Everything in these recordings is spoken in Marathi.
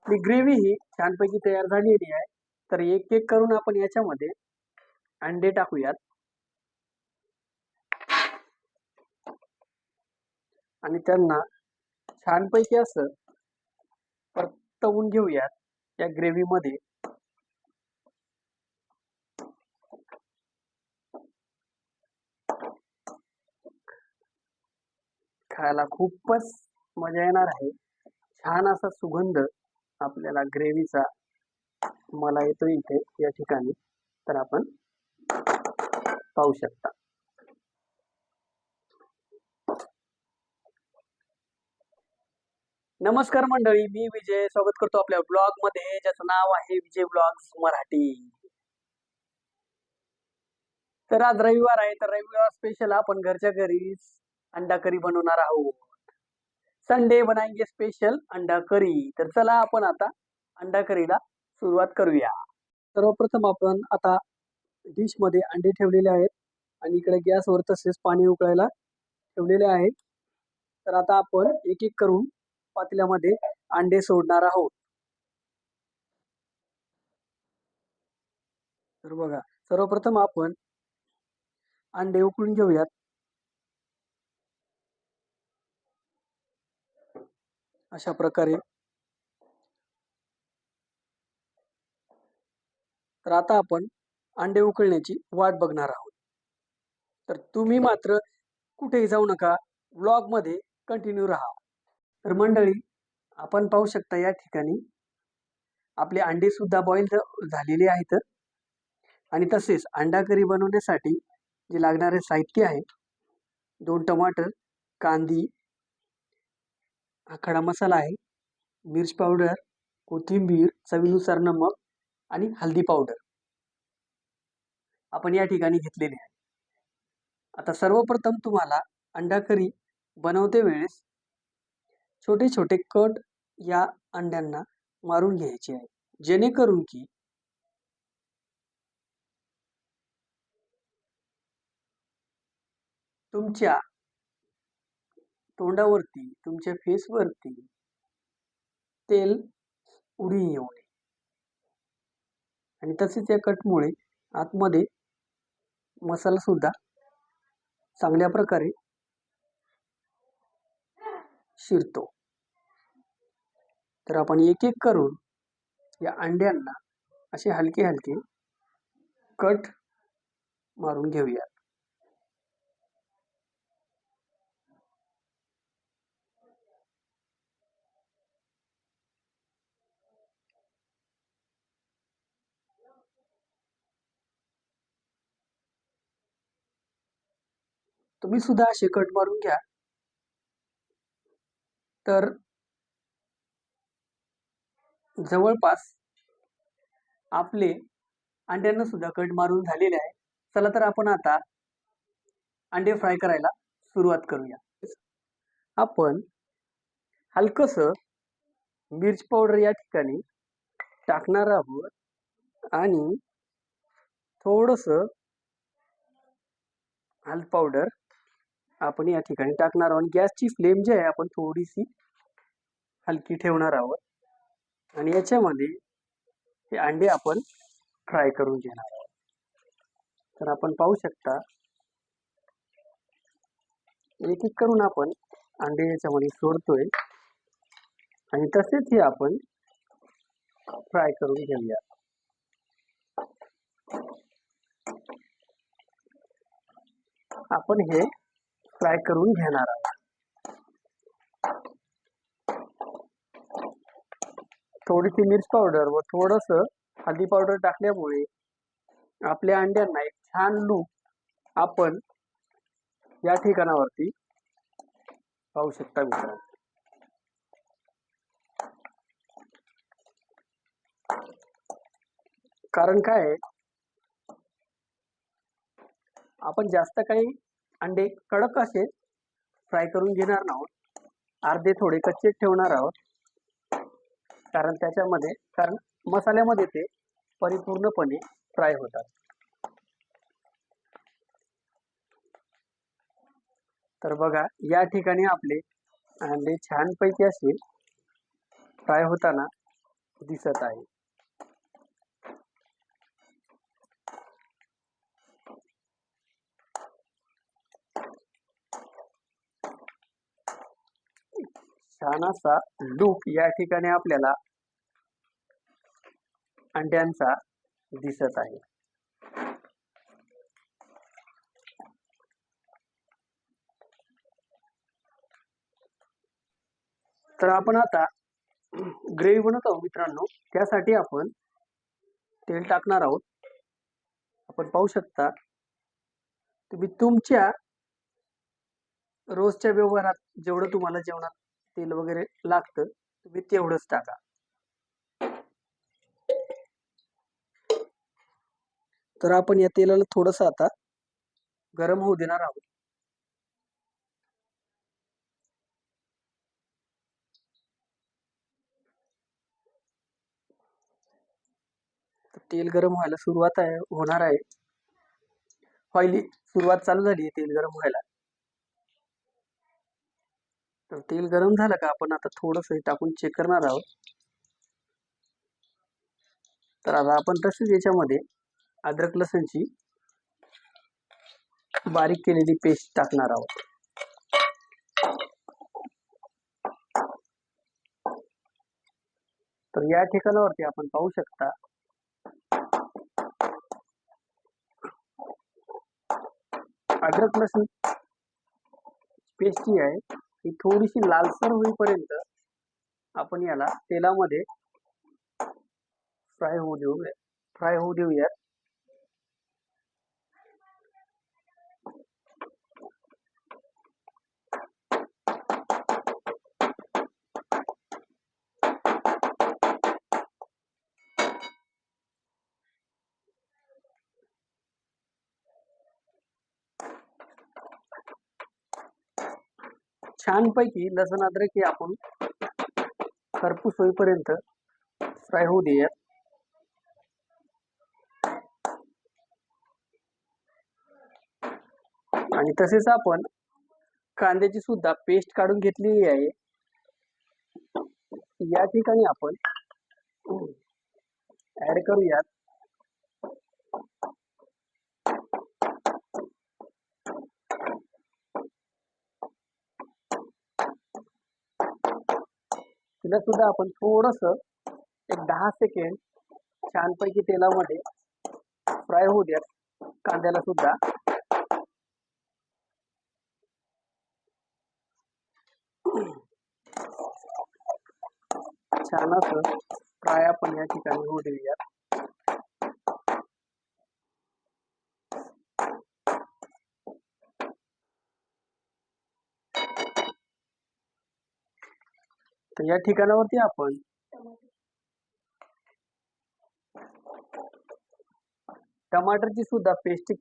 आपली ग्रेव्ही ही छानपैकी तयार झालेली आहे. तर एक एक करून आपण याच्यामध्ये अंडे टाकूयात आणि त्यांना छानपैकी असं परतवून घेऊयात या ग्रेव्ही मध्ये. खायला खूपच मजा येणार आहे. छान असा सुगंध आपल्याला ग्रेव्हीचा मला येतो इथे या ठिकाणी. तर आपण पाहू शकता. नमस्कार मंडळी, मी विजय स्वागत करतो आपल्या ब्लॉग मध्ये, ज्याचं नाव आहे विजय ब्लॉग्स मराठी. तर आज रविवार आहे, तर रविवार स्पेशल आपण घरच्या घरी अंडा करी बनवणार आहोत. संडे बनाएंगे स्पेशल अंडा करी. तर चला आपण आता अंडा करीला सुरुवात करूया. सर्वप्रथम आपण आता डिश मध्ये अंडे ठेवलेले आहेत आणि इकडे गॅसवर तसेच पाणी उकळायला ठेवलेले आहे. तर आता आपण एक एक करून पातेल्यामध्ये अंडे सोडणार आहोत. तर बघा, सर्वप्रथम आपण अंडे उकळून घेऊयात. अशा प्रकारे. तर आता आपण अंडे उकळण्याची वाट बघणार आहोत. तर तुम्ही मात्र कुठेही जाऊ नका, व्लॉग मध्ये कंटिन्यू राहा. तर मंडळी, आपण पाहू शकता या ठिकाणी आपले अंडे सुद्धा बॉईल झालेले आहेत. आणि तसेच अंडा करी बनवण्यासाठी जे लागणारे साहित्य आहे, 2 टमाटर, कांदी, हा खडा मसाला आहे, मिर्च पावडर, कोथिंबीर, चवीनुसार नमक आणि हल्दी पावडर आपण या ठिकाणी घेतलेले आहे. आता सर्वप्रथम तुम्हाला अंडा करी बनवते वेळेस छोटे छोटे कट या अंड्यांना मारून घ्यायचे आहे, जेणेकरून की तुमच्या तोंडावरती, तुमच्या फेसवरती तेल उडी येऊ नये. आणि तसेच या कटमुळे आतमध्ये मसाला सुद्धा चांगल्या प्रकारे शिरतो. तर आपण एक एक करून या अंड्यांना असे हलके हलके कट मारून घेऊया. तुम्ही सुद्धा असे कट मारून घ्या. तर जवळपास आपले अंड्यांना सुद्धा कट मारून झालेले आहे. चला तर आपण आता अंडे फ्राय करायला सुरुवात करूया. आपण हलकस मिर्च पावडर या ठिकाणी टाकणार आहोत आणि थोडस हळद पावडर आपण या ठिकाणी टाकणार आहोत. गॅसची फ्लेम जी आहे आपण थोडीशी हलकी ठेवणार आहोत आणि याच्यामध्ये हे अंडे आपण फ्राय करून घेणार आहोत. तर आपण पाहू शकता, एक एक करून आपण अंडे याच्यामध्ये सोडतोय आणि तसेच हे आपण फ्राय करून घेऊया. आपण हे फ्राय करून घेणार आहोत. थोडीशी मिर्च पावडर व थोडस हळदी पावडर टाकल्यामुळे आपल्या अंड्यांना एक छान लूक आपण या ठिकाणावरती पाहू शकता मित्रांनो. कारण काय, आपण जास्त काही अंडे कडक असे फ्राय करून घेणार नाहोत, अर्धे थोडे कच्चे ठेवणार आहोत. कारण मसाल्यामध्ये ते परिपूर्णपणे फ्राय होतात. तर बघा, या ठिकाणी आपले अंडे छानपैकी असे फ्राय होताना दिसत आहे. छान असा लूक या ठिकाणी आपल्याला अंड्यांचा दिसत आहे. तर आपण आता ग्रेव्ही बनवत आहोत मित्रांनो. त्यासाठी आपण तेल टाकणार आहोत. आपण पाहू शकता, तुम्ही तुमच्या रोजच्या व्यवहारात जेवढं तुम्हाला जेवणात तेल वगैरे लागतं तुम्ही तेवढंच टाका. तर आपण या तेलाला थोडंसं आता गरम होऊ देणार आहोत. तेल गरम व्हायला सुरुवात होणार आहे. पहिली सुरुवात चालू झाली आहे तेल गरम व्हायला. तर तेल गरम झालं का आपण आता थोडंसं टाकून चेक करणार आहोत. तर आता आपण तसेच याच्यामध्ये अद्रक लसूणची बारीक केलेली पेस्ट टाकणार आहोत. तर या ठिकाणावरती आपण पाहू शकता, अद्रक लसूण पेस्ट जी आहे ही थोडीशी लालसर होईपर्यंत आपण याला तेलामध्ये फ्राय होऊ देऊयात. छानपैकी लसूण अद्रक हे आपण खरपूस होईपर्यंत फ्राय होऊ देऊयात. आणि तसेच आपण कांद्याची सुद्धा पेस्ट काढून घेतलेली आहे. या ठिकाणी आपण ऍड करूयात. तिला सुद्धा आपण थोडस एक 10 सेकंड छानपैकी तेलामध्ये फ्राय होऊ द्या. कांद्याला सुद्धा छान असं फ्राय आपण या ठिकाणी होऊ देऊयात. तर या ठिकाणावरती आपण टमाटरची सुद्धा पेस्ट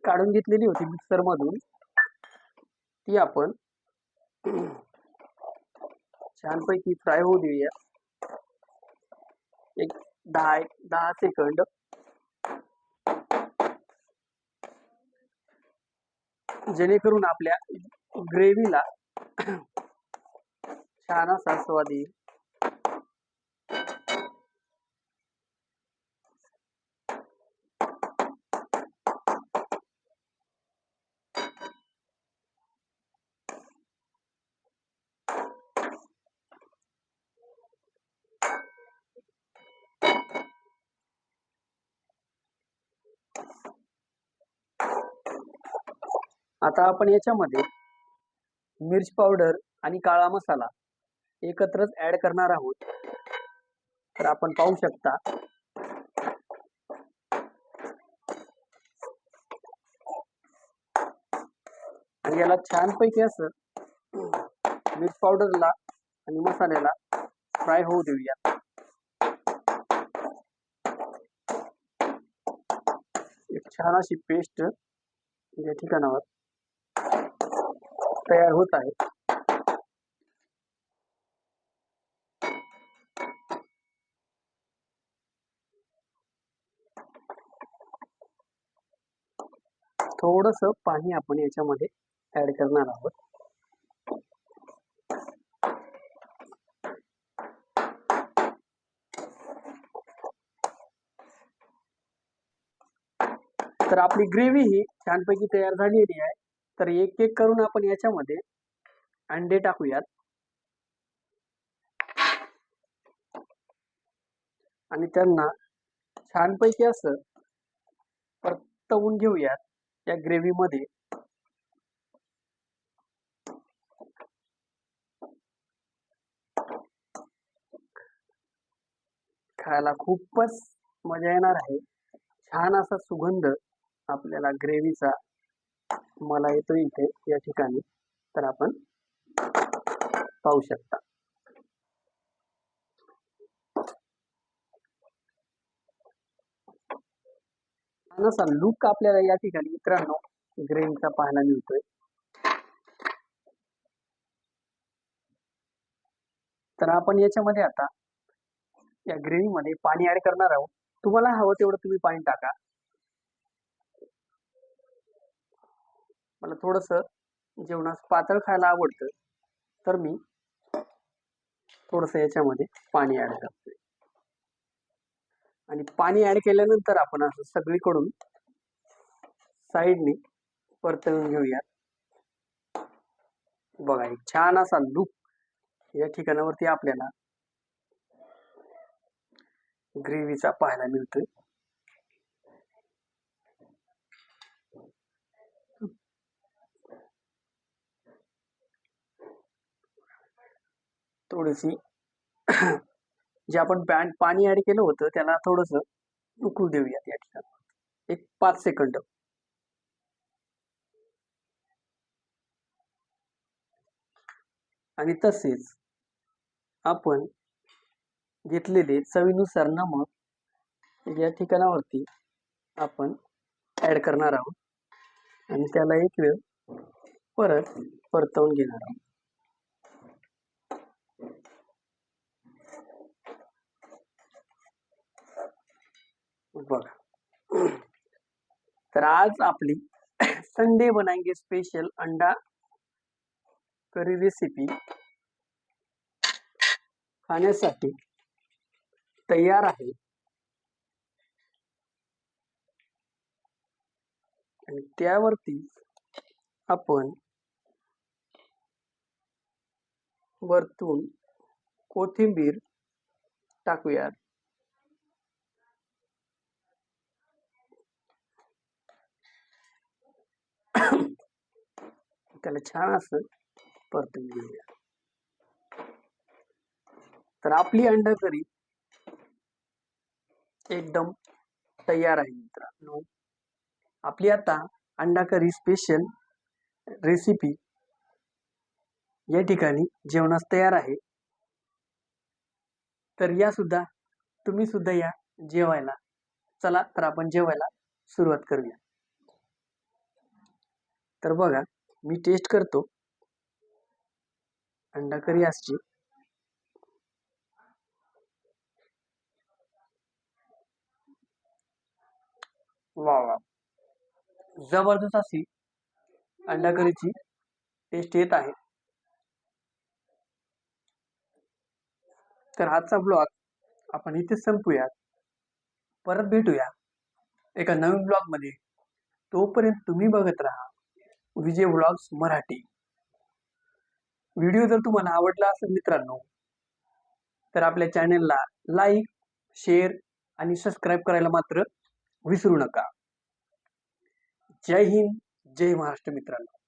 काढून घेतलेली होती मिक्सर मधून, ती आपण छानपैकी फ्राय होऊ देऊया. एक 10 सेकंद. जेणेकरून आपल्या ग्रेव्हीला छान असा स्वाद येईल. आता आपण याच्यामध्ये मिर्च पावडर आणि काळा मसाला एकत्रच ऍड करणार आहोत. तर आपण पाहू शकता, आणि याला छानपैकी असं मिर्च पावडरला आणि मसाल्याला फ्राय होऊ देऊया. एक छान अशी पेस्ट या ठिकाणावर तयार होत आहे. थोडस पाणी आपण याच्यामध्ये ऍड करणार आहोत. तर आपली ग्रेव्ही ही छानपैकी तयार झालेली आहे. तर एक एक करून आपण याच्यामध्ये अंडे टाकूयात आणि त्यांना छानपैकी असं परतवून घेऊयात या ग्रेव्ही मध्ये. खायला खूपच मजा येणार आहे. छान असा सुगंध आपल्याला ग्रेव्हीचा मला येतो इथे या ठिकाणी. तर आपण पाहू शकता. छान असा लुक आपल्याला या ठिकाणी मित्रांनो ग्रेव्हीचा पाहायला मिळतोय. तर आपण याच्यामध्ये आता या ग्रेव्ही मध्ये पाणी ऍड करणार आहोत. तुम्हाला हवं तेवढं तुम्ही पाणी टाका. मला थोडस जेवणास पातळ खायला आवडतं, तर मी थोडस याच्यामध्ये पाणी ऍड करतोय. आणि पाणी ऍड केल्यानंतर आपण असं सगळीकडून साईडने परतवून घेऊयात. बघा एक छान असा लुक या ठिकाणावरती आपल्याला ग्रेव्हीचा पाहायला मिळतोय. थोडीशी जे आपण पाणी ऍड केलं होतं त्याला थोडस उकळू देऊयात या ठिकाणी एक 5 सेकंद. आणि तसेच आपण घेतलेले चवीनुसार नमक या ठिकाणावरती आपण ऍड करणार आहोत आणि त्याला एक वेळ परत परतवून घेणार आहोत. बघा, तर आज आपली संडे बनाएंगे स्पेशल अंडा करी रेसिपी खाण्यासाठी तयार आहे. आणि त्यावरती आपण वरतून कोथिंबीर टाकूयात. त्याला छान असं परतून घेऊया. तर आपली अंडा करी एकदम तयार आहे मित्रांनो. आपली आता अंडा करी स्पेशल रेसिपी या ठिकाणी जेवणास तयार आहे. तर या सुद्धा तुम्ही सुद्धा या जेवायला. चला तर आपण जेवायला सुरुवात करूया. तर बघा मी टेस्ट करतो अंडा करी असची. वा वा, जबरदस्त अशी अंडा करीची टेस्ट येत आहे. तर आजचा ब्लॉग आपण इथेच संपूयात. परत भेटूया एका नवीन ब्लॉग मध्ये. तोपर्यंत तुम्ही बघत राहा विजय व्लॉग्स मराठी. व्हिडिओ जर तुम्हाला आवडला असेल मित्रांनो तर आपल्या चॅनलला लाईक, शेअर आणि सबस्क्राईब करायला मात्र विसरू नका. जय हिंद, जय महाराष्ट्र मित्रांनो.